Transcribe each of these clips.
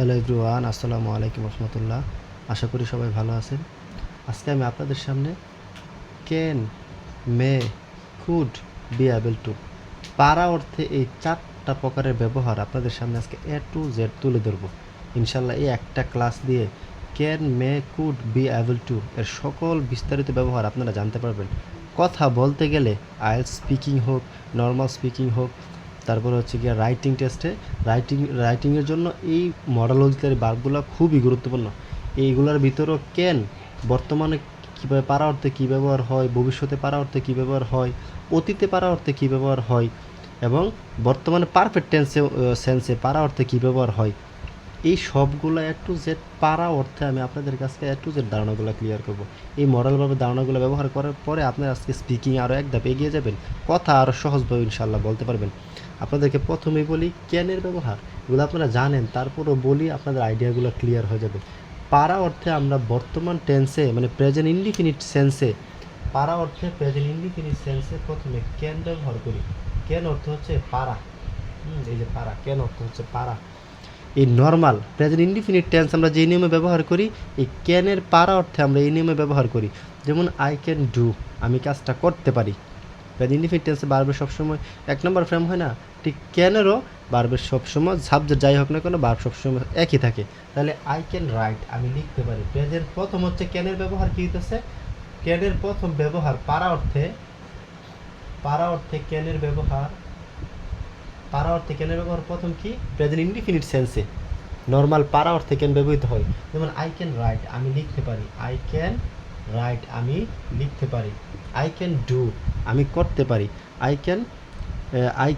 Hello everyone, আসসালামু আলাইকুম রহমতুল্লাহ। আশা করি সবাই ভালো আছেন। আজকে আমি আপনাদের সামনে can, May, could, B able two পারা অর্থে এই চারটা প্রকারের ব্যবহার আপনাদের সামনে আজকে এ টু জেড তুলে ধরবো। ইনশাল্লাহ এই একটা ক্লাস দিয়ে can, May, could, B able two এর সকল বিস্তারিত ব্যবহার আপনারা জানতে পারবেন। কথা বলতে গেলে আইএলটিএস স্পিকিং হোক, নর্মাল স্পিকিং হোক, তারপরে হচ্ছে গিয়ে রাইটিং টেস্টে রাইটিংয়ের জন্য এই মডালজিক্যাল ভার্বগুলো খুবই গুরুত্বপূর্ণ। এইগুলোর ভিতরেও ক্যান বর্তমানে কীভাবে পারা অর্থে কী ব্যবহার হয়, ভবিষ্যতে পারা অর্থে কী ব্যবহার হয়, অতীতে পারা অর্থে কী ব্যবহার হয় এবং বর্তমানে পারফেক্ট সেন্সে পারা অর্থে কী ব্যবহার হয়, এই সবগুলো এ টু জেড পারা অর্থে আমি আপনাদের কাছে এ টু জেড ধারণাগুলো ক্লিয়ার করব। এই মডেলভাবে ধারণাগুলো ব্যবহার করার পরে আপনার আজকে স্পিকিং আরও এক ধাপ এগিয়ে যাবেন, কথা আরও সহজভাবে ইনশাল্লাহ বলতে পারবেন। আপনাদেরকে প্রথমেই বলি ক্যানের ব্যবহার, এগুলো আপনারা জানেন, তারপরও বলি আপনাদের আইডিয়াগুলো ক্লিয়ার হয়ে যাবে। পারা অর্থে আমরা বর্তমান টেন্সে মানে প্রেজেন্ট ইনডিফিনিট সেন্সে, পারা অর্থে প্রেজেন্ট ইনডিফিনিট সেন্সে প্রথমে ক্যান ব্যবহার করি। ক্যান অর্থ হচ্ছে পারা, এই যে পারা, ক্যান অর্থ হচ্ছে পারা। এই নর্মাল প্রেজেন্ট ইনডিফিনিট টেন্স আমরা যে নিয়মে ব্যবহার করি, এই ক্যানের পারা অর্থে আমরা এই নিয়মে ব্যবহার করি। যেমন আই ক্যান ডু, আমি কাজটা করতে পারি। প্রেজেন্ট ইনডিফিনিট টেন্সে বারবার সবসময় এক নম্বর ফ্রেম হয় না, ঠিক ক্যানেরও বারবার সবসময় সাবজেক্ট যাই হোক না কেন বার্ব সবসময় একই থাকে। তাহলে আই ক্যান রাইট, আমি লিখতে পারি। প্রেজেন্ট প্রথম হচ্ছে ক্যানের ব্যবহার কী হইতেছে, ক্যানের প্রথম ব্যবহার পারা অর্থে, পারা অর্থে ক্যানের ব্যবহার, পারা অর্থে ক্যানের ব্যবহার প্রথম কি প্রেজেন্ট ইনডিফিনিট সেন্সে নর্মাল পারা অর্থে ক্যান ব্যবহৃত হয়। যেমন আই ক্যান রাইট, আমি লিখতে পারি। আই ক্যান রাইট, আমি লিখতে পারি। আই ক্যান ডু, আমি করতে পারি। আই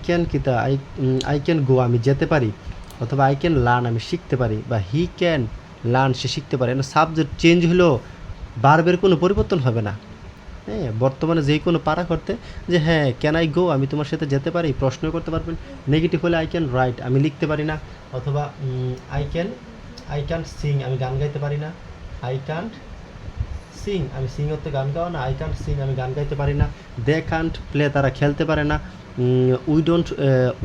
ক্যান কিতা আই ক্যান গো, আমি যেতে পারি। অথবা আই ক্যান লার্ন, আমি শিখতে পারি। বা হি ক্যান লার্ন, সে শিখতে পারে। সাবজেক্ট চেঞ্জ হলেও ভার্বের কোনো পরিবর্তন হবে না। হ্যাঁ, বর্তমানে যে কোনো পারা করতে যে হ্যাঁ ক্যান আই গো, আমি তোমার সাথে যেতে পারি, প্রশ্ন করতে পারবেন। নেগেটিভ হলে আই ক্যান রাইট, আমি লিখতে পারি না। অথবা আই ক্যান্ট সিং, আমি গান গাইতে পারি না। আই ক্যান্ট সিং, আমি সিং অর্থে গান গাও না। আই ক্যান্ট সিং, আমি গান গাইতে পারি না। দে ক্যান্ট প্লে, তারা খেলতে পারে না।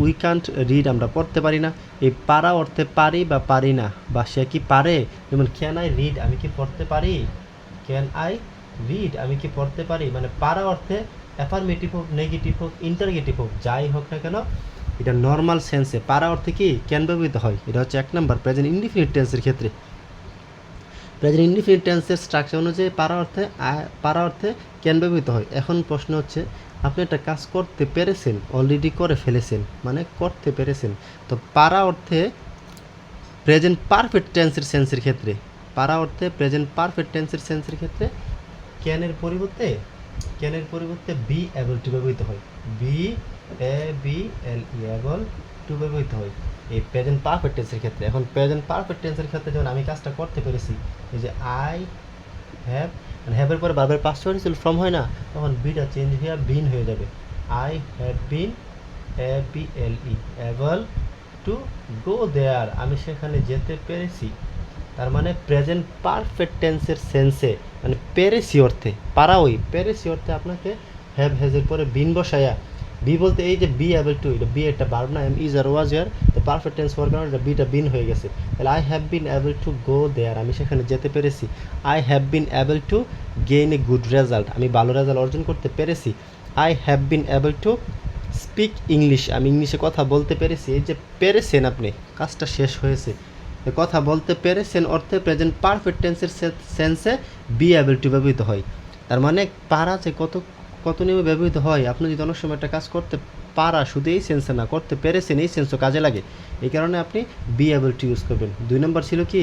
উই ক্যান্ট রিড, আমরা পড়তে পারি না। এই পারা অর্থে পারি বা পারি না, বা সে কি পারে। যেমন ক্যান আই রিড, আমি কি পড়তে পারি। ক্যান আই রিড, আমি কি পড়তে পারি। মানে পারা অর্থে অ্যাফার্মেটিভ হোক, নেগেটিভ হোক, ইন্টারগেটিভ হোক, যাই হোক না কেন, এটা নর্মাল সেন্সে পারা অর্থে কি ক্যান ব্যবহৃত হয়। এটা হচ্ছে এক নাম্বার প্রেজেন্ট ইনডিফিনিট টেন্সের ক্ষেত্রে। প্রেজেন্ট ইনডিফিনিট টেন্সের স্ট্রাকচার অনুযায়ী পারা অর্থে ক্যান ব্যবহৃত হয়। এখন প্রশ্ন হচ্ছে, আপনি একটা কাজ করতে পেরেছেন, অলরেডি করে ফেলেছেন, মানে করতে পেরেছেন। তো পারা অর্থে প্রেজেন্ট পারফেক্ট টেন্সের সেন্সের ক্ষেত্রে, পারা অর্থে প্রেজেন্ট পারফেক্ট টেন্সের সেন্সের ক্ষেত্রে ক্যানের পরিবর্তে বি অ্যাবল টু ব্যবহৃত হয়। B A B L E able to ব্যবহৃত হয় এই প্রেজেন্ট পারফেক্ট টেন্সের ক্ষেত্রে। এখন প্রেজেন্ট পারফেক্ট টেন্সের ক্ষেত্রে যেমন আমি কাজটা করতে পেরেছি, এই যে আই হ্যাভ, মানে হ্যাভের পরে বারবার পাস্ট পার্টিসিপল ফর্ম হয় না, তখন বিটা চেঞ্জ হয়ে বিন হয়ে যাবে। I have been A B L E able to go there, আমি সেখানে যেতে পেরেছি। তার মানে প্রেজেন্ট পারফেক্ট টেন্সের সেন্সে, মানে পেরেসি অর্থে, পারা ওই পেরেসি অর্থে আপনাকে হ্যাভ হ্যাজের পরে বিন বসায়া, বি বলতে এই যে বি অ্যাবল টু, এটা বি একটা ভার্ব না, এম ইজ আর ওয়াজ ইয়ার, তো পারফেক্ট টেন্স হওয়ার কারণে এটা বিটা বিন হয়ে গেছে। তাহলে I have been able to go there, আমি সেখানে যেতে পেরেছি। I have been able to gain a good result, আমি ভালো রেজাল্ট অর্জন করতে পেরেছি। I have been able to speak English, আমি ইংলিশে কথা বলতে পেরেছি। এই যে পেরেছেন, আপনি কাজটা শেষ হয়েছে, কথা বলতে পেরেছেন অর্থে প্রেজেন্ট পারফেক্ট টেন্সের সেন্সে বি অ্যাবল টু ব্যবহৃত হয়। তার মানে পারা যে কত নিয়মে ব্যবহৃত হয়। আপনি যদি অনেক সময় একটা কাজ করতে পারা শুধু এই সেন্সে না, করতে পেরেছেন এই সেন্সও কাজে লাগে, এই কারণে আপনি বি অ্যাবল টু ইউজ করবেন। 2 নম্বর ছিল কি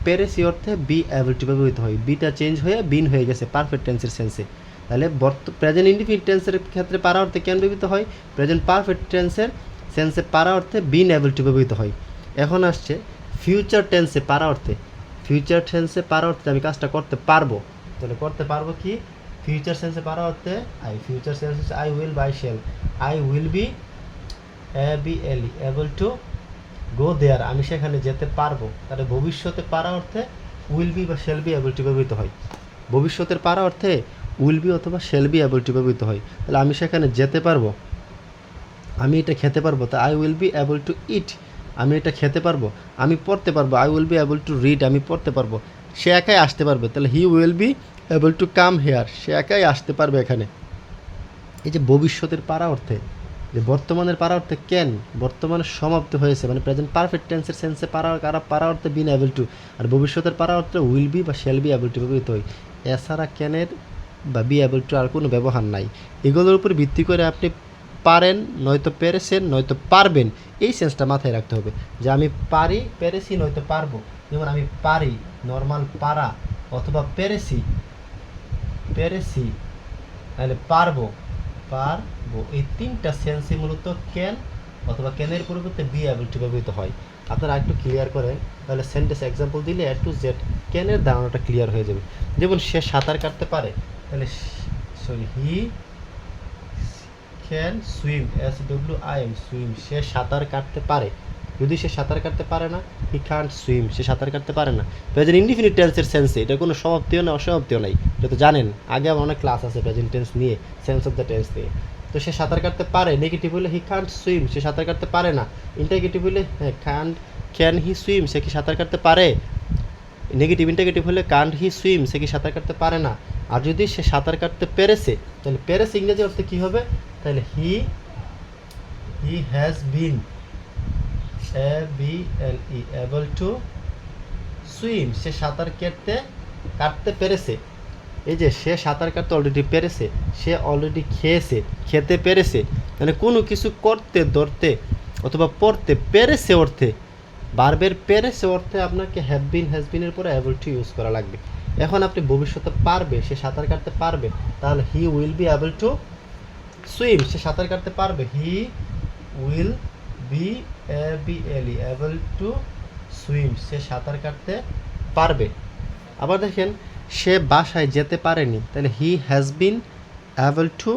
পেরেছি অর্থে বি অ্যাবল টু ব্যবহৃত হয়, বিটা চেঞ্জ হয়ে বিন হয়ে গেছে পারফেক্ট টেন্সের সেন্সে। তাহলে প্রেজেন্ট ইনডিফিনিট টেন্সের ক্ষেত্রে পারা অর্থে ক্যান ব্যবহৃত হয়, প্রেজেন্ট পারফেক্ট টেন্সের সেন্সে পারা অর্থে বিন অ্যাবল টু ব্যবহৃত হয়। এখন আসছে ফিউচার টেন্সে পারা অর্থে, ফিউচার টেন্সে পারা অর্থে আমি কাজটা করতে পারবো। তাহলে করতে পারবো কি ফিউচার সেন্সে পারা অর্থে আই, ফিউচার সেন্সে I will by shall, I will be A B L E able to go there, আমি সেখানে যেতে পারবো। তাহলে ভবিষ্যতে পারা অর্থে উইল বি বা শেল বি এবল টু ব্যবহৃত হয়। ভবিষ্যতের পারা অর্থে উইল বি অথবা শেল বি এবল টু ব্যবহৃত হয়। তাহলে আমি সেখানে যেতে পারবো, আমি এটা খেতে পারবো, তা I will be able to eat, আমি এটা খেতে পারবো, আমি পড়তে পারবো, I will be able to read, আমি পড়তে পারবো। সে একাই আসতে পারবে, তাহলে he will be able to come here, সে একাই আসতে পারবে এখানে। এই যে ভবিষ্যতের পারা অর্থে, যে বর্তমানের পারা অর্থে ক্যান, বর্তমানে সমাপ্ত হয়েছে, মানে প্রেজেন্ট পারফেক্ট টেন্সের সেন্সে পারা অর্থে বিন এবল টু, আর ভবিষ্যতের পারা অর্থে উইল বি বা শ্যাল বি এবল টু ব্যবহৃত হয়। এছাড়া ক্যানের বা বি এবল টু আর কোনো ব্যবহার নাই। এগুলোর উপর ভিত্তি করে আপনি পারেন, নয়তো পেরেছেন, নয়তো পারবেন, এই সেন্সটা মাথায় রাখতে হবে যে আমি পারি, পেরেছি, নয়তো পারবো। যেমন আমি পারি, নর্মাল পারা, অথবা পেরেছি, পেরেছি, তাহলে পারবো, পারবো, এই তিনটা সেন্সে মূলত ক্যান অথবা ক্যানের পরিবর্তে বি এবল টু ব্যবহৃত হয়। আপনারা একটু ক্লিয়ার করেন, তাহলে সেন্টেন্স এক্সাম্পল দিলে এ টু জেড ক্যানের ধারণাটা ক্লিয়ার হয়ে যাবে। যেমন সে সাঁতার কাটতে পারে, তাহলে sorry he can swim, SWIM, swim, সে সাঁতার কাটতে পারে। যদি সে সাঁতার কাটতে পারে না, হি কান্ট সুইম, সে সাঁতার কাটতে পারে না। প্রেজেন্ট ইনডিফিনিট টেন্সের সেন্সে এটা কোনো সমাপ্তিও না অসমাপ্তিও নাই, এটা তো জানেন, আগে আমার অনেক ক্লাস আছে প্রেজেন্ট টেন্স নিয়ে, সেন্স অফ দ্য টেন্স নিয়ে। তো সে সাঁতার কাটতে পারে, নেগেটিভ হলে হি কান্ট সুইম, সে সাঁতার কাটতে পারে না। ইন্টারগেটিভ হলে হ্যাঁ ক্যান হি সুইম, সে কি সাঁতার কাটতে পারে। নেগেটিভ ইন্টারগেটিভ হলে কান্ট হি সুইম, সে কি সাঁতার কাটতে পারে না। আর যদি সে সাঁতার কাটতে পেরেছে, তাহলে পেরেছে ইংরেজি অর্থে কী হবে, তাহলে he has been able to swim, সে সাঁতার কাটতে পেরেছে। এই যে সে সাঁতার কাটতে অলরেডি পেরেছে, সে অলরেডি খেয়েছে, খেতে পেরেছে, মানে কোনো কিছু করতে, ধরতে অথবা পড়তে পেরেছে অর্থে, বারবার পেরেছে অর্থে আপনাকে হ্যাভ বিন, হ্যাজ বিনের পরে এবল টু ইউজ করা লাগবে। এখন আপনি ভবিষ্যতে পারবে, সে সাঁতার কাটতে পারবে, তাহলে he will be able to swim, সে সাঁতার কাটতে পারবে, he will be able to swim, সে সাঁতার কাটতে পারবে। আবার দেখেন সে বাসায় যেতে পারেনি, তাহলে he has been able to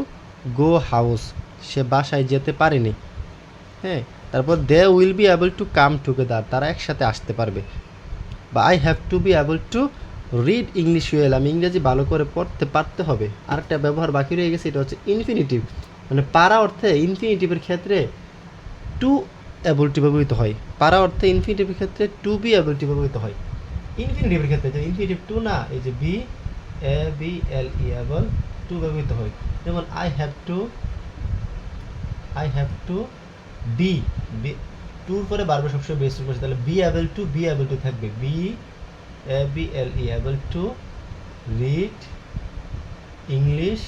go house, সে বাসায় যেতে পারেনি। হ্যাঁ, তারপর they will be able to come together, তারা একসাথে আসতে পারবে। বা I have to be able to read English well, আমি ইংরেজি ভালো করে পড়তে পারতে হবে। আরেকটা ব্যবহার বাকি রয়ে গেছে, এটা হচ্ছে ইনফিনিটিভ, মানে পারা অর্থে ইনফিনিটিভের ক্ষেত্রে টু এবল টু ব্যবহৃত হয়, পারা অর্থে ইনফিনিটিভের ক্ষেত্রে টু বি এবল টু ব্যবহৃত হয়। ইনফিনিটিভের ক্ষেত্রে যে ইনফিনিটিভ টু না, এই যে এবল টু ব্যবহৃত হয়। যেমন আই হ্যাভ টু বি, টুর পরে বারবার সবসময় বেস করছে, তাহলে বি এবল টু থাকবে, able to read English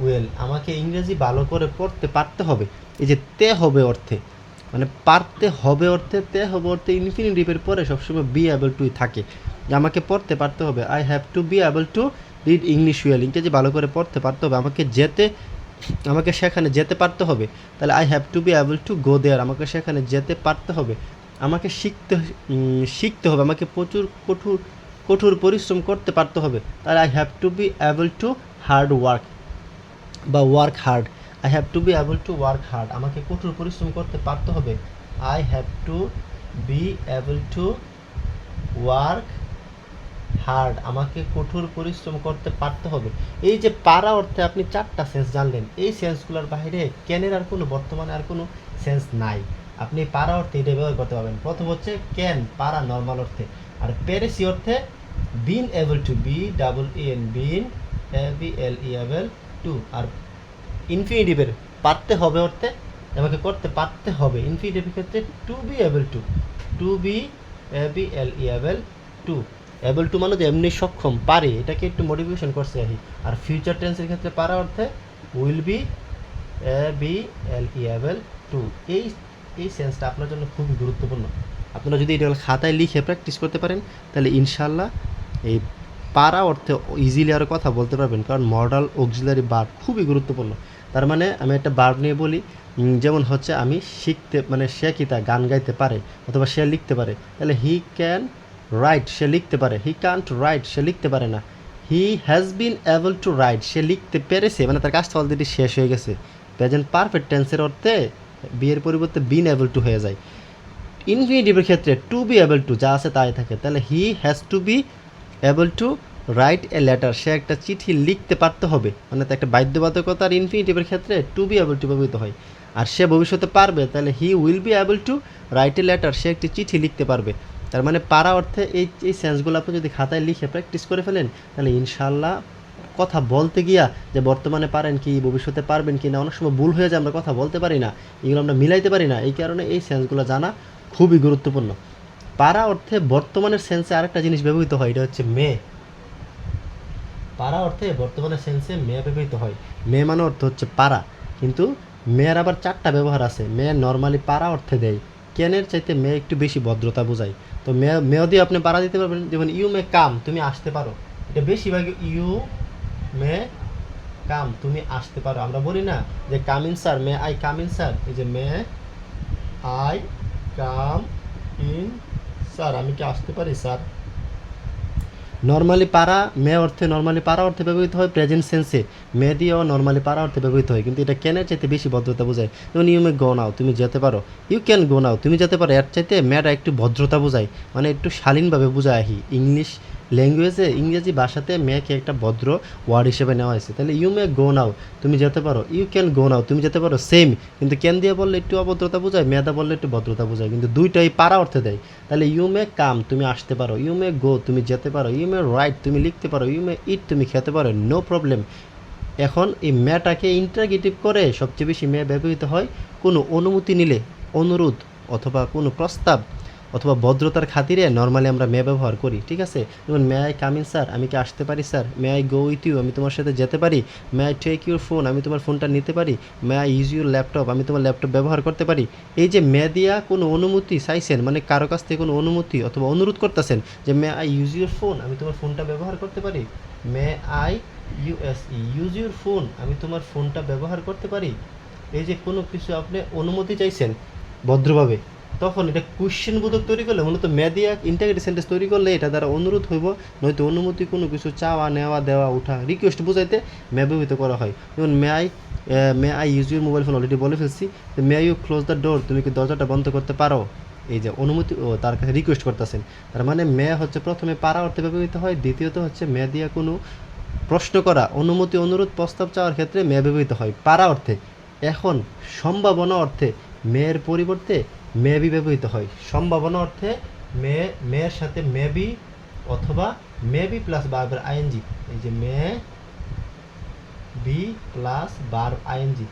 well, আমাকে ইংরেজি ভালো করে পড়তে পারতে হবে। এই যে তে হবে অর্থে, মানে পারতে হবে অর্থে, তে হবে অর্থে ইনফিনিটিভের পরে সবসময় বি এবল টুই থাকে, যে আমাকে পড়তে পারতে হবে। I have to be able to read English well, ইংরেজি ভালো করে পড়তে পারতে হবে, আমাকে সেখানে যেতে পারতে হবে। তাহলে I have to be able to go there, আমাকে সেখানে যেতে পারতে হবে। আমাকে শিখতে হবে, আমাকে প্রচুর কঠোর পরিশ্রম করতে পারতে হবে। তাহলে I have to be able to hard work বা work hard, I have to be able to work hard, আমাকে কঠোর পরিশ্রম করতে পারতে হবে। I have to be able to work hard, আমাকে কঠোর পরিশ্রম করতে পারতে হবে। এই যে পারা অর্থে আপনি চারটা সেন্স জানলেন, এই সেন্সগুলোর বাইরে ক্যানের আর কোনো বর্তমানে আর কোনো সেন্স নাই। আপনি পারা অর্থে এটা ব্যবহার করতে পারবেন। প্রথম হচ্ছে ক্যান, পারা নর্মাল অর্থে, আর পেরেসি অর্থে been able to, been able to, আর ইনফিনিটিভের পারতে হবে অর্থে আমাকে করতে পারতে হবে, ইনফিনিটিভের ক্ষেত্রে to be able to, able to মানে এমনি সক্ষম, পারে, এটাকে একটু মডিফিকেশন করছে আহি। আর ফিউচার টেন্সের ক্ষেত্রে পারা অর্থে উইল বি এবল টু। এই সেন্সটা আপনার জন্য খুবই গুরুত্বপূর্ণ। আপনারা যদি এটা খাতায় লিখে প্র্যাকটিস করতে পারেন, তাহলে ইনশাল্লাহ এই পারা অর্থে ইজিলি আরও কথা বলতে পারবেন, কারণ মডাল অক্সিলারি ভার্ব খুবই গুরুত্বপূর্ণ। তার মানে আমি একটা ভার্ব নিয়ে বলি, যেমন হচ্ছে আমি শিখতে, মানে সে কি তা গান গাইতে পারে অথবা সে লিখতে পারে, তাহলে হি ক্যান রাইট, সে লিখতে পারে। হি কান্ট রাইট, সে লিখতে পারে না। He has been able to write, সে লিখতে পেরেছে, মানে তার কাজটা অলরেডি শেষ হয়ে গেছে। প্রেজেন্ট পারফেক্ট টেন্সের অর্থে বিয়ের পরিবর্তে বিন এবল টু হয়ে যায়। ইনফিনিটিভের ক্ষেত্রে টু বি এবল টু যা আছে তাই থাকে, তাহলে he has to be able to write a letter, সে একটা চিঠি লিখতে পারতে হবে, মানে একটা বাধ্যবাধকতার ইনফিনিটিভের ক্ষেত্রে টু বি এবল টু ব্যবহৃত হয়। আর সে ভবিষ্যতে পারবে, তাহলে he will be able to write a letter, সে একটি চিঠি লিখতে পারবে। তার মানে পারা অর্থে এই সেন্সগুলো আপনি যদি খাতায় লিখে প্র্যাকটিস করে ফেলেন, তাহলে ইনশাল্লাহ কথা বলতে গিয়া যে বর্তমানে পারেন কি ভবিষ্যতে পারবেন কি না, অনেক সময় ভুল হয়ে যায়, আমরা কথা বলতে পারি না, এগুলো আমরা মিলাইতে পারি না। এই কারণে এই সেন্সগুলো জানা খুবই গুরুত্বপূর্ণ। পারা অর্থে বর্তমানের সেন্সে আরেকটা জিনিস ব্যবহৃত হয়, এটা হচ্ছে মে। পারা অর্থে বর্তমানের সেন্সে মে ব্যবহৃত হয়। মে মানে অর্থ হচ্ছে পারা, কিন্তু মেয়ের আবার চারটা ব্যবহার আছে। মে নর্মালি পারা অর্থে দেয়, ক্যানের চাইতে মে একটু বেশি ভদ্রতা বোঝায়। তো মেয়েও দিয়ে আপনি পারা দিতে পারবেন, যেমন ইউ মে কাম, তুমি আসতে পারো। এটা বেশিরভাগ ইউ মে কাম, তুমি আসতে পারো। আমরা বলি না যে come in sir, may I come in sir, এই যে may I come in sir, আমি কি আসতে পারি স্যার। নর্মালি পারা মে অর্থে, নর্মালি পারা অর্থে ব্যবহৃত হয় প্রেজেন্ট সেন্সে, মে দিয়েও নর্মালি পারা অর্থে ব্যবহৃত হয়, কিন্তু এটা ক্যানের চাইতে বেশি ভদ্রতা বোঝায়। যেমন ইউ মে গো নাও, তুমি যেতে পারো। ইউ ক্যান গো নাও, তুমি যেতে পারো, এর চাইতে মেটা একটু ভদ্রতা বোঝায়, মানে একটু শালীনভাবে বোঝায়। ইংলিশ ল্যাঙ্গুয়েজে, ইংরেজি ভাষাতে মেকে একটা ভদ্র ওয়ার্ড হিসেবে নেওয়া হয়েছে। তাহলে ইউ মে গো নাও, তুমি যেতে পারো। ইউ ক্যান গো নাও, তুমি যেতে পারো, সেম, কিন্তু ক্যান দিয়ে বললে একটু অভদ্রতা বোঝায়, মেদা বললে একটু ভদ্রতা বোঝায়, কিন্তু দুইটাই পারা অর্থে দেয়। তাহলে ইউ মে কাম, তুমি আসতে পারো। ইউ মে গো, তুমি যেতে পারো। ইউ মে রাইট, তুমি লিখতে পারো। ইউ মে ইট, তুমি খেতে পারো, নো প্রবলেম। এখন এই মেটাকে ইন্টারগেটিভ করে সবচেয়ে বেশি মে ব্যবহৃত হয় কোনো অনুমতি নিলে, অনুরোধ অথবা কোনো প্রস্তাব অথবা ভদ্রতার খাতিরে নর্মালি আমরা মে ব্যবহার করি, ঠিক আছে। যেমন may I come in sir, আমি কি আসতে পারি sir. May I go with you, আমি তোমার সাথে যেতে পারি। May I take your phone, আমি তোমার ফোনটা নিতে পারি। May I use your laptop, আমি তোমার ল্যাপটপ ব্যবহার করতে পারি। এই যে মে দিয়া কোনো অনুমতি চাইছেন, মানে কারো কাছ থেকে কোনো অনুমতি অথবা অনুরোধ করতেছেন যে may I use your phone, আমি তোমার ফোনটা ব্যবহার করতে পারি। May I use your phone, আমি তোমার ফোনটা ব্যবহার করতে পারি। এই যে কোনো কিছু আপনি অনুমতি চাইছেন ভদ্রভাবে, তখন এটা কোশ্চেন বোধক তৈরি করলে, মূলত মে দিয়া ইন্টারগেটিভ সেন্টেন্স তৈরি করলে এটা দ্বারা অনুরোধ হইব, নয়তো অনুমতি কোনো কিছু চাওয়া নেওয়া দেওয়া উঠা রিকোয়েস্ট বোঝাইতে মে ব্যবহৃত করা হয়। যেমন may I use your mobile phone, already বলে ফেলছি। May I U close the ডোর, তুমি কি দরজাটা বন্ধ করতে পারো। এই যে অনুমতি, ও তার কাছে রিকোয়েস্ট করতেছেন। তার মানে মে হচ্ছে প্রথমে পারা অর্থে ব্যবহৃত হয়, দ্বিতীয়ত হচ্ছে মে দিয়া কোনো প্রশ্ন করা, অনুমতি, অনুরোধ, প্রস্তাব চাওয়ার ক্ষেত্রে মে ব্যবহৃত হয় পারা অর্থে। এখন সম্ভাবনা অর্থে মেয়ের পরিবর্তে মেবি ব্যবহৃত হয়। সম্ভাবনা অর্থে মেয়ের সাথে মেবি অথবা মেবি প্লাস ভার্বের আইএনজি, এই যে may be plus verb ING,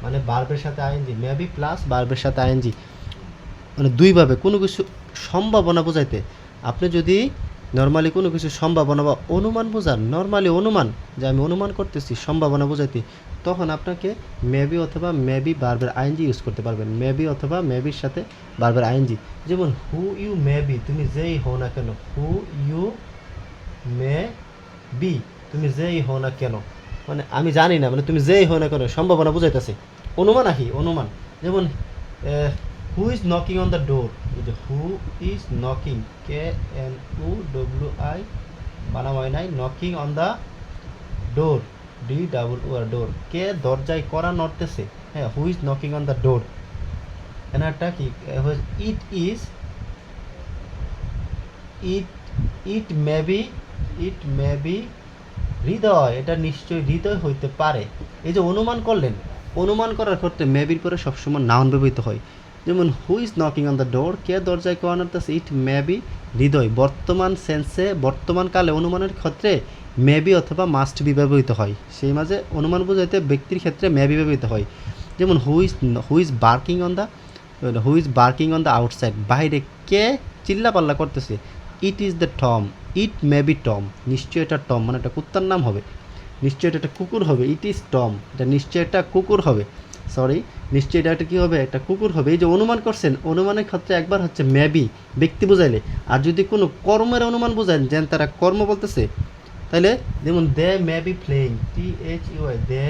মানে ভার্বের সাথে আইএনজি, মেবি প্লাস ভার্বের সাথে আইএনজি, মানে দুইভাবে কোনো কিছু সম্ভাবনা বোঝাইতে। আপনি যদি নর্মালি কোনো কিছু সম্ভাবনা বা অনুমান বোঝান, নর্মালি অনুমান, যে আমি অনুমান করতেছি সম্ভাবনা বোঝাইতে, তখন আপনাকে মেবি অথবা মেবি ভার্বের আইএনজি ইউজ করতে পারবেন। মেবি অথবা মেবির সাথে ভার্বের আইএনজি, যেমন হু ইউ মে বি, তুমি যেই হও না কেন। হু ইউ মে বি, তুমি যেই হও না কেন, মানে আমি জানি না, মানে তুমি যেই হও না কেন, সম্ভাবনা বুঝাইতেছে, অনুমান আহি, অনুমান। যেমন who is knocking on the door, who is knocking, KNOWI বানাম হয় নাই, knocking on the door, DOOR, door, কে দরজায় করা নড়তেছে। হ্যাঁ, who is knocking on the door. এনারটা কি, it is, it may be হৃদয়, এটা নিশ্চয়ই হৃদয় হইতে পারে। এই যে অনুমান করলেন, অনুমান করার ক্ষেত্রে মেবির পরে সবসময় নাউন ব্যবহৃত হয়। যেমন who is knocking on the door, কে দরজায় করা নড়তেছে, ইট মে বি হৃদয়। বর্তমান সেন্সে, বর্তমানকালে অনুমানের ক্ষেত্রে মেবি অথবা মাস্ট বি ব্যবহৃত হয়। সেই মাঝে অনুমান বোঝাইতে ব্যক্তির ক্ষেত্রে মেবি ব্যবহৃত হয়। যেমন who is barking on the outside, বাইরে কে চিল্লাপাল্লা করতেছে। It is the Tom, it may be Tom, নিশ্চয়ই এটা টম, মানে একটা কুত্তার নাম হবে, নিশ্চয়ই এটা একটা কুকুর হবে। ইট ইজ টম, এটা নিশ্চয়ই একটা কুকুর হবে, নিশ্চয়ই এটা একটা কী হবে, একটা কুকুর হবে। এই যে অনুমান করছেন, অনুমানের ক্ষেত্রে একবার হচ্ছে মেবি ব্যক্তি বোঝাইলে, আর যদি কোনো কর্মের অনুমান বোঝান, যেন তারা কর্ম বলতেছে, তাহলে যেমন দে may be playing, THEY, they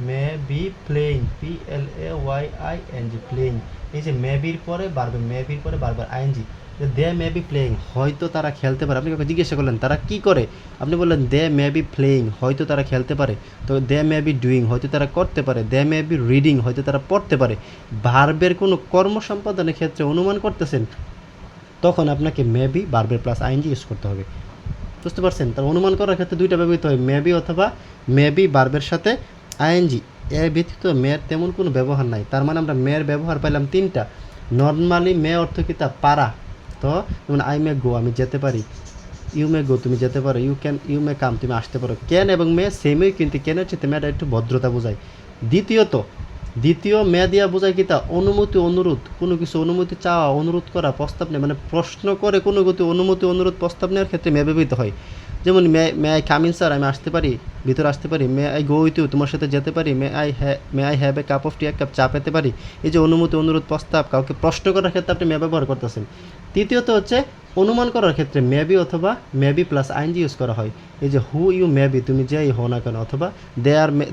may be playing, PLAYING, playing. এই যে মেবির পরে বারবার ING, they may be playing, হয়তো তারা খেলতে পারে। আপনি কাউকে জিজ্ঞাসা করলেন তারা কি করে, আপনি বললেন দে মে বি প্লেইং, হয়তো তারা খেলতে পারে। তো দে মে বি ডুইং, হয়তো তারা করতে পারে। দে মে বি রিডিং, হয়তো তারা পড়তে পারে। ভার্বের কোনো কর্ম সম্পাদনের ক্ষেত্রে অনুমান করতেছেন, তখন আপনাকে মেবি ভার্বের প্লাস আইএনজি ইউজ করতে হবে। বুঝতে পারছেন? তার অনুমান করার ক্ষেত্রে দুইটা ব্যবহৃত হয়, মেবি অথবা মেবি ভার্বের সাথে আইএনজি। এ ব্যতীত মেয়ের তেমন কোনো ব্যবহার নাই। তার মানে আমরা মেয়ের ব্যবহার পাইলাম তিনটা। নর্মালি মেয়ে অর্থ কি তা পারা। তো যেমন আই মে গো, আমি যেতে পারি। ইউ মে গো, তুমি যেতে পারো। ইউ মে কাম, তুমি আসতে পারো। ক্যান এবং মে সেমই, কিন্তু ক্যানের চেয়ে মেয়েটা একটু ভদ্রতা বোঝায়। দ্বিতীয় মে দিয়া বোঝায় কি তা অনুমতি, অনুরোধ, কোনো কিছু অনুমতি চাওয়া, অনুরোধ করা, প্রস্তাব নেওয়া, মানে প্রশ্ন করে কোনো গতি অনুমতি, অনুরোধ, প্রস্তাব নেওয়ার ক্ষেত্রে মে ব্যবহৃত হয়। যেমন may I come in sir, আমি আসতে পারি, ভিতরে আসতে পারি। May I go with you, তোমার সাথে যেতে পারি। May I have a cup of tea, এক কাপ চা পেতে পারি। এই যে অনুমতি, অনুরোধ, প্রস্তাব, কাউকে প্রশ্ন করার ক্ষেত্রে আপনি মে ব্যবহার করতেছেন। তৃতীয়ত হচ্ছে অনুমান করার ক্ষেত্রে মেবি অথবা মেবি প্লাস আইনজি ইউজ করা হয়। এই যে হু ইউ মেবি, তুমি যেই হও না কেন, অথবা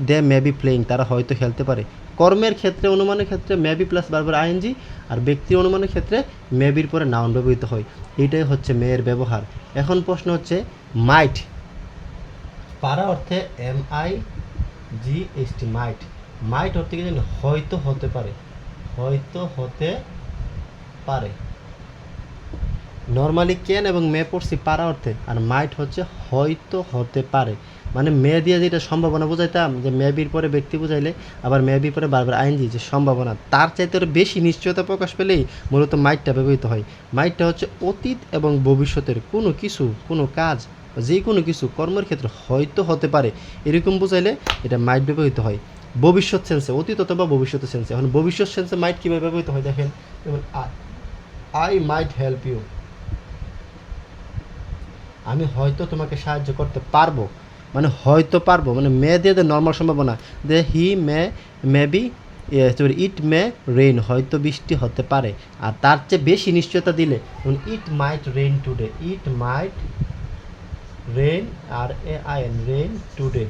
দে মেবি প্লেয়িং, তারা হয়তো খেলতে পারে। কর্মের ক্ষেত্রে, অনুমানের ক্ষেত্রে মেবি প্লাস বারবার আইনজি, আর ব্যক্তির অনুমানের ক্ষেত্রে মেবির পরে নাউন ব্যবহৃত হয়। এইটাই হচ্ছে মেয়ের ব্যবহার। এখন প্রশ্ন হচ্ছে মাইট, পারা অর্থে MIGHT, মাইট। মাইট অর্থে কি জানি, হয়তো হতে পারে, হয়তো হতে পারে। নর্মালি ক্যান এবং মে পড়ছি পারা অর্থে, আর মাইট হচ্ছে হয়তো হতে পারে। মানে মে দিয়ে যেটা সম্ভাবনা বোঝাইতাম, যে মেবির পরে ব্যক্তি বুঝাইলে, আবার মেবির পরে বারবার আইনজি, যে সম্ভাবনা, তার চাইতে আরও বেশি নিশ্চয়তা প্রকাশ পেলেই মূলত মাইটটা ব্যবহৃত হয়। মাইটটা হচ্ছে অতীত এবং ভবিষ্যতের কোনো কিছু, কোনো কাজ, যে কোনো কিছু কর্মের ক্ষেত্রে হয়তো হতে পারে, এরকম বুঝাইলে এটা মাইট ব্যবহৃত হয়। ভবিষ্যৎ সেন্সে, অতীত অথবা ভবিষ্যতের সেন্সে। এখন ভবিষ্যৎ সেন্সে মাইট কীভাবে ব্যবহৃত হয় দেখেন, যেমন আই মাইট হেল্প ইউ, আমি হয়তো তোমাকে সাহায্য করতে পারবো। মানে হয়তো পারবো, মানে মে দিয়ে নর্মাল সম্ভাবনা, they he maybe sorry it may rain, হয়তো বৃষ্টি হতে পারে। আর তার চেয়ে বেশি নিশ্চয়তা দিলে it might rain today, it might rain, RAIN, rain today,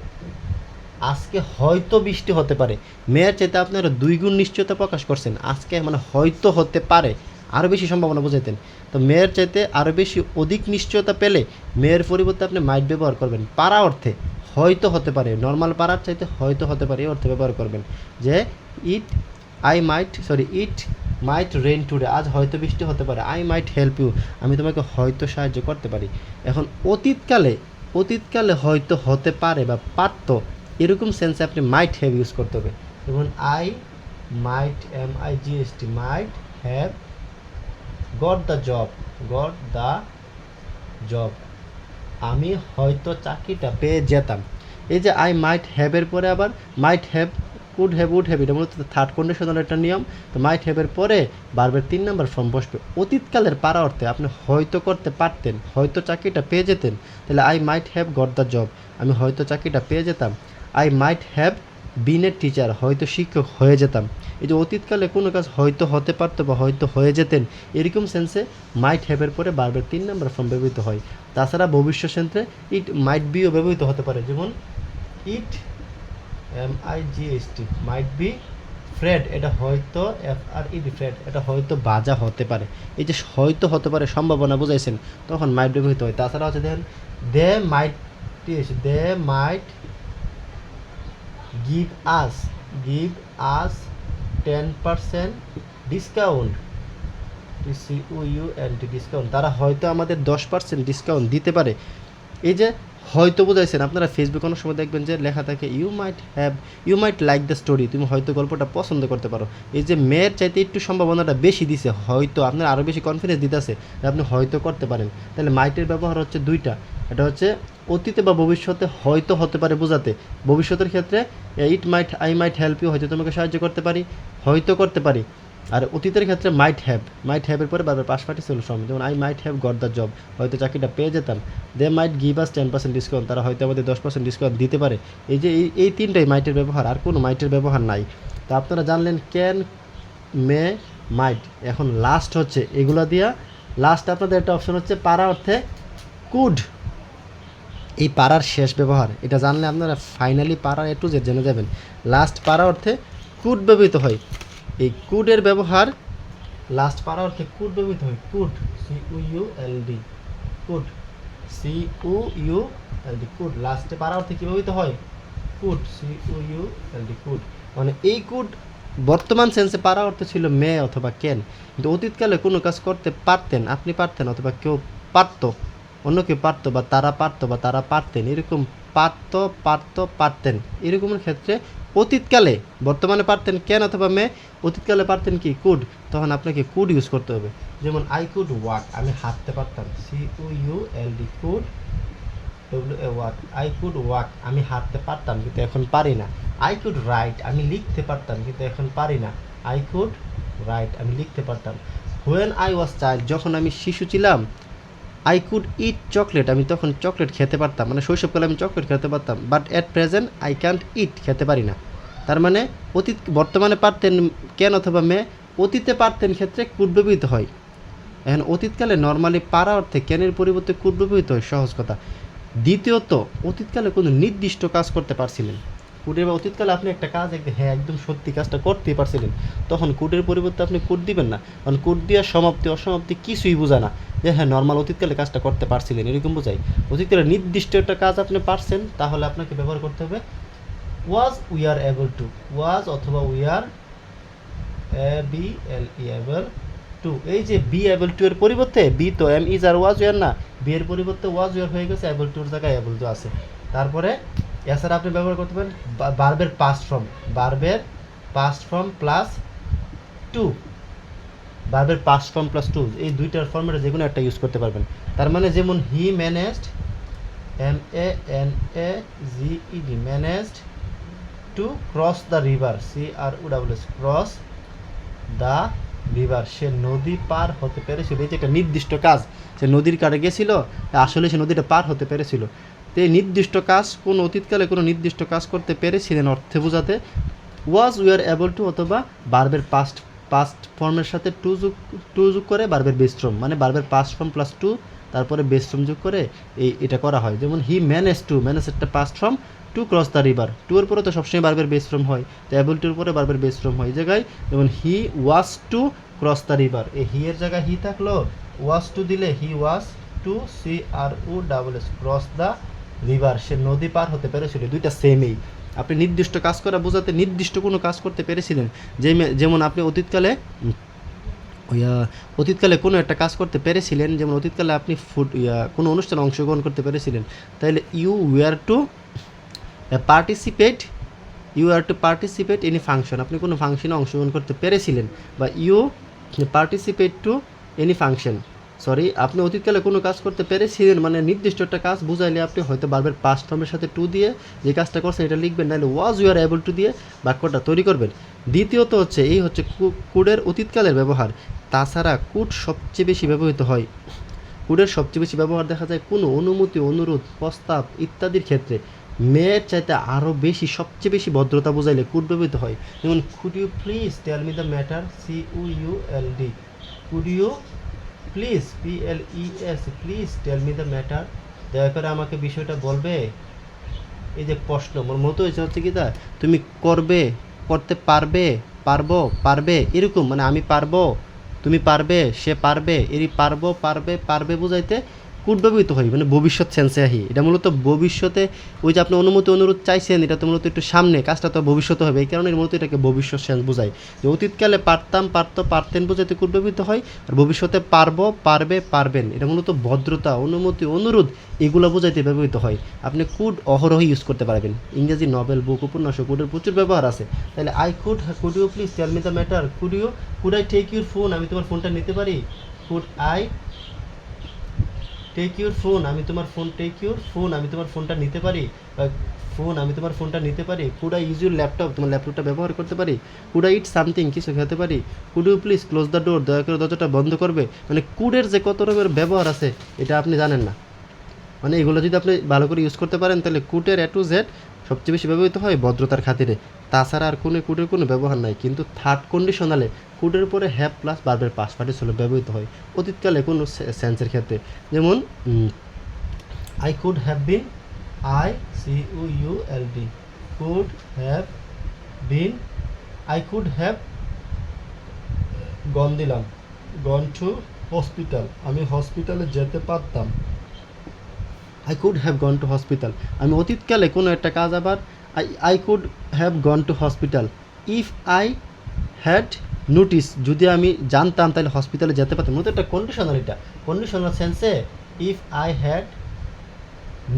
আজকে হয়তো বৃষ্টি হতে পারে। মেয়ের চাইতে আপনারা 2 গুণ নিশ্চয়তা প্রকাশ করছেন, আজকে মানে হয়তো হতে পারে, আরও বেশি সম্ভাবনা বোঝাইতেন। তো মেয়ের চাইতে আরও বেশি অধিক নিশ্চয়তা পেলে মেয়ের পরিবর্তে আপনি মাইট ব্যবহার করবেন। পারা অর্থে হয়তো হতে পারে, নর্মাল পারার চাইতে হয়তো হতে পারে এই অর্থে ব্যবহার করবেন। যে ইট মাইট রেইন টুডে, আজ হয়তো বৃষ্টি হতে পারে। আই মাইট হেল্প ইউ, আমি তোমাকে হয়তো সাহায্য করতে পারি। এখন অতীতকালে হয়তো হতে পারে বা পারতো, এরকম সেন্সে আপনি মাইট হ্যাভ ইউজ করতে হবে। যেমন I might MIGHT, might have got the job, আমি হয়তো চাকরিটা পেয়ে যেতাম। এই যে আই মাইট হ্যাভের পরে আবার might have, could have, would have, এটা মূলত থার্ড কন্ডিশনাল একটা নিয়ম। তো মাইট হ্যাভের পরে বারবার 3 নম্বর ফর্ম বসবে। অতীতকালের পারা অর্থে আপনি হয়তো করতে পারতেন, হয়তো চাকরিটা পেয়ে যেতেন, তাহলে I might have got the job, আমি হয়তো চাকরিটা পেয়ে যেতাম। I might have been a teacher, হয়তো শিক্ষক হয়ে যেতাম। এই যে অতীতকালে কোনো কাজ হয়তো হতে পারতো বা হয়তো হয়ে যেতেন, এরকম সেন্সে মাইট হ্যাভের পরে বারবার 3 নম্বর ফর্ম ব্যবহৃত হয়। তাছাড়া ভবিষ্যৎ সেন্সে ইট মাইট বিও ব্যবহৃত হতে পারে। যেমন ইট MIGHT মাইট বি ফ্রেড, এটা হয়তো FRED ফ্রেড, এটা হয়তো বাজা হতে পারে। এই যে হয়তো হতে পারে সম্ভাবনা বুঝাইছেন, তখন মাইট ব্যবহৃত হয়। তাছাড়া হচ্ছে দেখেন দে মাইট give us 10% ডিসকাউন্ট, ডিসকাউন্ট, তারা হয়তো আমাদের 10% ডিসকাউন্ট দিতে পারে। এই যে হয়তো বোঝাইছেন, আপনারা ফেসবুক অনেক সময় দেখবেন যে লেখা থাকে you might like the story, তুমি হয়তো গল্পটা পছন্দ করতে পারো। এই যে মেয়ের চাইতে একটু সম্ভাবনাটা বেশি দিছে, হয়তো আপনার আরও বেশি কনফিডেন্স দিতেছে যে আপনি হয়তো করতে পারেন। তাহলে মাইটের ব্যবহার হচ্ছে 2টা, এটা হচ্ছে অতীতে বা ভবিষ্যতে হয়তো হতে পারে বোঝাতে। ভবিষ্যতের ক্ষেত্রে আই মাইট হেল্প ইউ, হয়তো তোমাকে সাহায্য করতে পারি, হয়তো করতে পারি। আর অতীতের ক্ষেত্রে মাইট হ্যাভের পরে বারবার পাস পার্টিসিপেল ফর্ম, যেমন I might have got the job, হয়তো চাকরিটা পেয়ে যেতাম। দে মাইট গিভ আস 10% ডিসকাউন্ট, তারা হয়তো আমাদের 10% ডিসকাউন্ট দিতে পারে। এই যে এই 3টাই মাইটের ব্যবহার, আর কোনো মাইটের ব্যবহার নাই। তো আপনারা জানলেন ক্যান, মে, মাইট। এখন লাস্ট হচ্ছে এগুলা দিয়া, লাস্ট আপনাদের একটা অপশন হচ্ছে পারা অর্থে কুড। এই পারার শেষ ব্যবহার এটা জানলে আপনারা ফাইনালি পারা A to Z জেনে যাবেন। লাস্ট পারা অর্থে কুড ব্যবহৃত হয়। এই কুডের ব্যবহার, লাস্ট পারা অর্থে কুড ব্যবহৃত হয়। Could, CULD, could, CULD, could. লাস্টে পারা অর্থে কী ব্যবহৃত হয়? Could, CULD, could. মানে এই কুড বর্তমান সেন্সে পারা অর্থ ছিল মে অথবা ক্যান, কিন্তু অতীতকালে কোনো কাজ করতে পারতেন, আপনি পারতেন, অথবা কেউ পারতো, অন্য কেউ পারতো, বা তারা পারতো বা তারা পারতেন, এরকম পারতেন, এরকমের ক্ষেত্রে অতীতকালে বর্তমানে পারতেন ক্যান অথবা মে, অতীতকালে পারতেন কি কুড, তখন আপনাকে কুড ইউজ করতে হবে। যেমন আই কুড ওয়াক, আমি হাঁটতে পারতাম, CULD could, walk, I could walk, আমি হাঁটতে পারতাম কিন্তু এখন পারি না। আই কুড রাইট, আমি লিখতে পারতাম কিন্তু এখন পারি না। আই কুড রাইট, আমি লিখতে পারতাম। হোয়েন আই ওয়াজ চাইল্ড, যখন আমি শিশু ছিলাম, আই কুড ইট চকলেট, আমি তখন চকলেট খেতে পারতাম, মানে শৈশবকালে আমি চকলেট খেতে পারতাম। But at present I can't eat, খেতে পারি না। তার মানে অতীত বর্তমানে পারতেন ক্যান অথবা মে, অতীতে পারতেন ক্ষেত্রে কুড ব্যবহৃত হয়। এখন অতীতকালে নর্মালি পারা অর্থে ক্যানের পরিবর্তে কুড ব্যবহৃত হয়, সহজ কথা। দ্বিতীয়ত, অতীতকালে কোনো নির্দিষ্ট কাজ করতে পারছিলেন। কুডের বা অতীতকালে আপনি একটা কাজ হ্যাঁ একদম সত্যি কাজটা করতেই পারছিলেন, তখন কুডের পরিবর্তে আপনি কুড দিবেন না, কারণ কুড দেওয়ার সমাপ্তি অসমাপ্তি কিছুই বোঝা না, যে হ্যাঁ নর্মাল অতীতকালে কাজটা করতে পারছিলেন এরকম বোঝাই। অতীতকালে নির্দিষ্ট একটা কাজ আপনি পারছেন, তাহলে আপনাকে ব্যবহার করতে হবে was we are able to, was অথবা উই আর এবল টু। এই যে বি এবল টু এর পরিবর্তে, বি তো am is are was we are না, বি এর পরিবর্তে ওয়াজ উই আর হয়ে গেছে, এবল টুর জায়গায় এবল টু আছে। তারপরে এছাড়া আপনি ব্যবহার করতে পারেন বার্বের পাস্ট ফর্ম, বার্বের পাস্ট ফর্ম প্লাস টু, বার্বের পাস্ট ফর্ম প্লাস টু, এই দুইটার ফর্মেটে যে কোনো একটা ইউজ করতে পারবেন। তার মানে যেমন he managed, MANAGED, managed to cross the river, CROSS, cross the river, সে নদী পার হতে পেরেছিল। এই যে একটা নির্দিষ্ট কাজ, সে নদীর কাছে গেছিল, আসলে সে নদীটা পার হতে পেরেছিল। তো এই নির্দিষ্ট কাজ, কোন অতীতকালে কোনো নির্দিষ্ট কাজ করতে পেরেছিলেন অর্থে বোঝাতে ওয়াজ উই আর এবল টু, অথবা বার্বের পাস্ট ফর্মের সাথে টু যোগ করে বার্বের বেস ফর্ম, মানে বার্বের পাস্ট ফর্ম প্লাস টু তারপরে বেস ফর্ম যোগ করে এটা করা হয়। যেমন হি ম্যানেজ টু, ম্যানেজ একটা past form, to cross the river, to এর পরে তো সবসময় বার্বের বেস ফর্ম হয়, তো এবল টুর পরে বার্বের বেস ফর্ম হয়। এই জায়গায় যেমন he was to cross the river, এই হি এর জায়গায় হি থাকলো, ওয়াজ টু দিলে he was to CROSS, cross the river, সে নদী পার হতে পেরেছিল। দুইটা সেমই। আপনি নির্দিষ্ট কাজ করা বোঝাতে নির্দিষ্ট কোনো কাজ করতে পেরেছিলেন, যেমন আপনি অতীতকালে কোনো একটা কাজ করতে পেরেছিলেন, যেমন অতীতকালে আপনি কোনো অনুষ্ঠানে অংশগ্রহণ করতে পেরেছিলেন, তাহলে you were to participate any function, আপনি কোনো ফাংশনে অংশগ্রহণ করতে পেরেছিলেন, বা you participate to any function, আপনি অতীতকালে কোনো কাজ করতে পেরেছিলেন, মানে নির্দিষ্ট একটা কাজ বুঝাইলে আপনি হয়তো বারবার পাস্ট ফর্মের সাথে টু দিয়ে যে কাজটা করছেন এটা লিখবেন, নাহলে was you are able to দিয়ে বাক্যটা তৈরি করবেন। দ্বিতীয়ত হচ্ছে এই হচ্ছে কুডের অতীতকালের ব্যবহার। তাছাড়া কুড সবচেয়ে বেশি ব্যবহৃত হয়, কুডের সবচেয়ে বেশি ব্যবহার দেখা যায় কোনো অনুমতি, অনুরোধ, প্রস্তাব ইত্যাদির ক্ষেত্রে। মেয়ের চাইতে আরও বেশি, সবচেয়ে বেশি ভদ্রতা বোঝাইলে কুড ব্যবহৃত হয়। যেমন could you please tell me the matter, CULD, could you please, PLES, please tell me the matter, দয়া করে আমাকে বিষয়টা বলবে। এই যে প্রশ্ন মোর মতো হচ্ছে কি, তুমি করতে পারবে এরকম, মানে আমি পারবো, তুমি পারবে, সে পারবে, এরই পারবে বুঝাইতে কুড ব্যবহৃত হয়, মানে ভবিষ্যৎ সেন্সে আহি। এটা মূলত ভবিষ্যতে, ওই যে আপনি অনুমতি অনুরোধ চাইছেন, এটা তো মূলত একটু সামনে, কাজটা তো ভবিষ্যতে হবে, এই কারণে মূলত এটাকে ভবিষ্যৎ সেন্স বোঝায়। যে অতীতকালে পারতেন বোঝাইতে কুড ব্যবহৃত হয়, আর ভবিষ্যতে পারবেন, এটা মূলত ভদ্রতা, অনুমতি, অনুরোধ এগুলো বোঝাইতে ব্যবহৃত হয়। আপনি কুড অহরহই ইউজ করতে পারবেন, ইংরেজি নভেল, বুক, উপন্যাস, কুডের প্রচুর ব্যবহার আছে। তাহলে could you please tell me the matter, could I take your phone, আমি তোমার ফোনটা নিতে পারি, could I take your phone, আমি তোমার ফোনটা নিতে পারি, আমি তোমার ফোনটা নিতে পারি। Could I use your laptop, তোমার ল্যাপটপটা ব্যবহার করতে পারি। কুড আই ইট সামথিং, কিছু খেতে পারি। Could you please close the door, দয়া করে দরজাটা বন্ধ করবে। মানে কুডের যে কত রকমের ব্যবহার আছে এটা আপনি জানেন না, মানে এগুলো যদি আপনি ভালো করে ইউজ করতে পারেন তাহলে কুডের A to Z সবচেয়ে বেশি ব্যবহৃত হয় ভদ্রতার খাতিরে। তাছাড়া আর কুডের কোনো ব্যবহার নাই। কিন্তু থার্ড কন্ডিশনালে কুডের পরে হ্যাভ প্লাস বার্বের পাস্ট পার্টিসিপল ব্যবহৃত হয় অতীতকালে কোনো সেন্সের ক্ষেত্রে। যেমন I could have been, CULD, could have been, I could have gone to hospital, আমি হসপিটালে যেতে পারতাম। I could have gone to hospital, আমি অতীতকালে কোনো একটা কাজ, আবার I could have gone to hospital if I had notice, যদি আমি জানতাম তাহলে হসপিটালে যেতে পারতাম। মতো একটা কন্ডিশনাল, এটা কন্ডিশনাল সেন্সে ইফ আই হ্যাড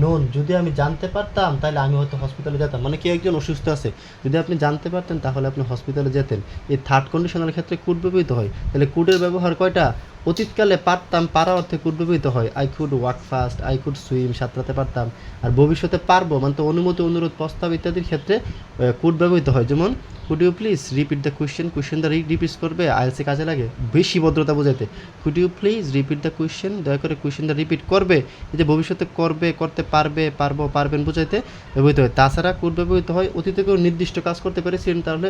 নোন, যদি আমি জানতে পারতাম তাহলে আমি হয়তো হসপিটালে যেতাম, মানে কেউ একজন অসুস্থ আছে, যদি আপনি জানতে পারতেন তাহলে আপনি হসপিটালে যেতেন। এই থার্ড কন্ডিশনাল ক্ষেত্রে কুড ব্যবহৃত হয়। তাহলে কুডের ব্যবহার কয়টা? অতীতকালে পারতাম, পারা অর্থে কুড ব্যবহৃত হয়। I could walk fast, I could swim, সাঁতরাতে পারতাম। আর ভবিষ্যতে পারবো মানে তো অনুমতি, অনুরোধ, প্রস্তাব ইত্যাদির ক্ষেত্রে কুড ব্যবহৃত হয়। যেমন could you please repeat the question, question the repeat করবে, আইএলসে কাজে লাগে বেশি ভদ্রতা বোঝাইতে। Could you please repeat the question, দয়া করে কোয়েশ্চেন দ্য রিপিট করবে, এই যে ভবিষ্যতে করবে, করতে পারবে, পারবো, পারবেন বোঝাইতে ব্যবহৃত হয়। তাছাড়া কুড ব্যবহৃত হয় অতীতে কেউ নির্দিষ্ট কাজ করতে পেরেছিলেন তাহলে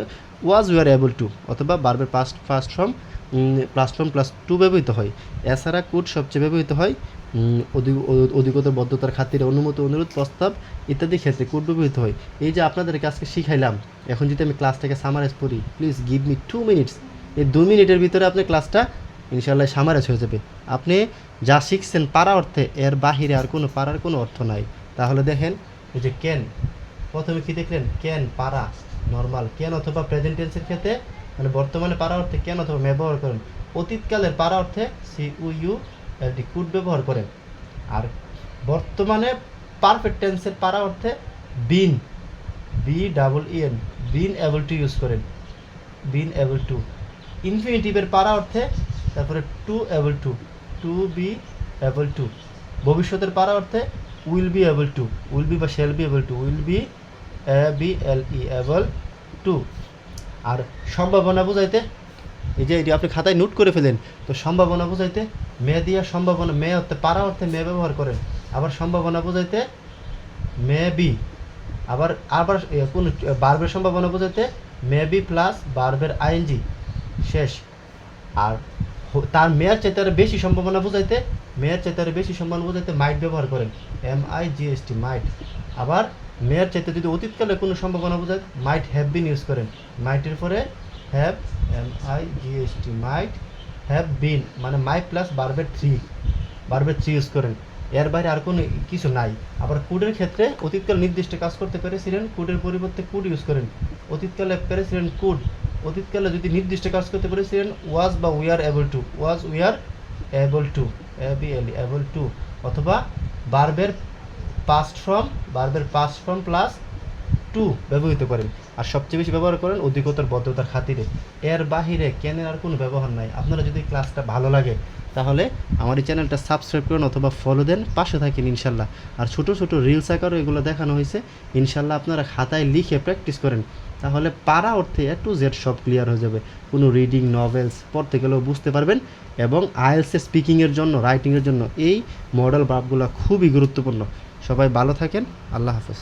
ওয়াজ উই আর এবল টু, অথবা বারবার ফার্স্ট ফর্ম প্লাস টু ব্যবহৃত হয়। এছাড়া কুড সবচেয়ে ব্যবহৃত হয় অধিকতর বদ্ধতার খাতিরে, অনুমতি, অনুরোধ, প্রস্তাব ইত্যাদি ক্ষেত্রে কুড ব্যবহৃত হয়। এই যে আপনাদেরকে আজকে শিখাইলাম, এখন যদি আমি ক্লাসটাকে সামারাইজ করি, প্লিজ গিভ মি 2 মিনিটস, এই 2 মিনিটের ভিতরে আপনি ক্লাসটা ইনশাল্লাহ সামারাইজ হয়ে যাবে। আপনি যা শিখছেন পারা অর্থে, এর বাহিরে আর কোনো পারার কোনো অর্থ নাই। তাহলে দেখেন, এই যে ক্যান, প্রথমে কি দেখলেন? ক্যান, পারা, নর্মাল। ক্যান অথবা প্রেজেন্ট টেন্সের ক্ষেত্রে মানে বর্তমানে পারা অর্থে ক্যান অথবা ব্যবহার করেন। অতীতকালের পারা অর্থে সিইউ এলটি কুড ব্যবহার করেন। আর বর্তমানে পারফেক্ট টেন্সের পারা অর্থে been, BEEN, been able to use করেন, বিন এবল টু। ইনফিনিটিভের পারা অর্থে তারপরে to able to be able to. ভবিষ্যতের পারা অর্থে will be able to, will be বা shall be able to, will be BLE able to. আর সম্ভাবনা বোঝাইতে, এই যে এটি আপনি খাতায় নোট করে ফেলেন, তো সম্ভাবনা বোঝাইতে মে দিয়া সম্ভাবনা, মে অর্থে পারা অর্থে মে ব্যবহার করেন। আবার সম্ভাবনা বোঝাইতে মে বি, আবার আবার কোন বার্বের সম্ভাবনা বোঝাইতে মে বি প্লাস বার্বের আইএনজি শেষ। আর তার মেয়ের চাইতে বেশি সম্ভাবনা বোঝাইতে, মেয়ের চাইতে বেশি সম্ভাবনা বোঝাইতে মাইট ব্যবহার করেন, MIGHT, মাইট। আবার মেয়ের চাইতে যদি অতীতকালে কোনো সম্ভাবনা বোঝায়, মাইট হ্যাভ বিন ইউজ করেন। মাইটের পরে have, MIGHT, might have been, মানে মাই প্লাস বার্বের থ্রি ইউজ করেন। এর বাইরে আর কোনো কিছু নাই। আবার কুডের ক্ষেত্রে অতীতকালে নির্দিষ্ট কাজ করতে পেরেছিলেন, কুডের পরিবর্তে কুড ইউজ করেন। অতীতকালে পেরেছিলেন কুড, অতীতকালে যদি নির্দিষ্ট কাজ করতে পেরেছিলেন ওয়াজ বা we are able to, was we are able two, ABLE able to. অথবা বার্বের পাস্ট ফর্ম প্লাস টু ব্যবহৃত করেন। আর সবচেয়ে বেশি ব্যবহার করেন অধিকতর বদ্ধতার খাতিরে। এর বাহিরে ক্যানের আর কোনো ব্যবহার নাই। আপনারা যদি ক্লাসটা ভালো লাগে তাহলে আমার এই চ্যানেলটা সাবস্ক্রাইব করুন অথবা ফলো দেন, পাশে থাকেন ইনশাল্লাহ। আর ছোটো ছোটো রিলস আকারও এগুলো দেখানো হয়েছে, ইনশাল্লাহ আপনারা খাতায় লিখে প্র্যাকটিস করেন, তাহলে পারা অর্থে A to Z সব ক্লিয়ার হয়ে যাবে। কোনো রিডিং, নভেলস পড়তে গেলেও বুঝতে পারবেন। এবং আইএলটিএস স্পিকিংয়ের জন্য, রাইটিংয়ের জন্য এই মডেল ভার্বগুলো খুবই গুরুত্বপূর্ণ। সবাই ভালো থাকেন, আল্লাহ হাফেজ।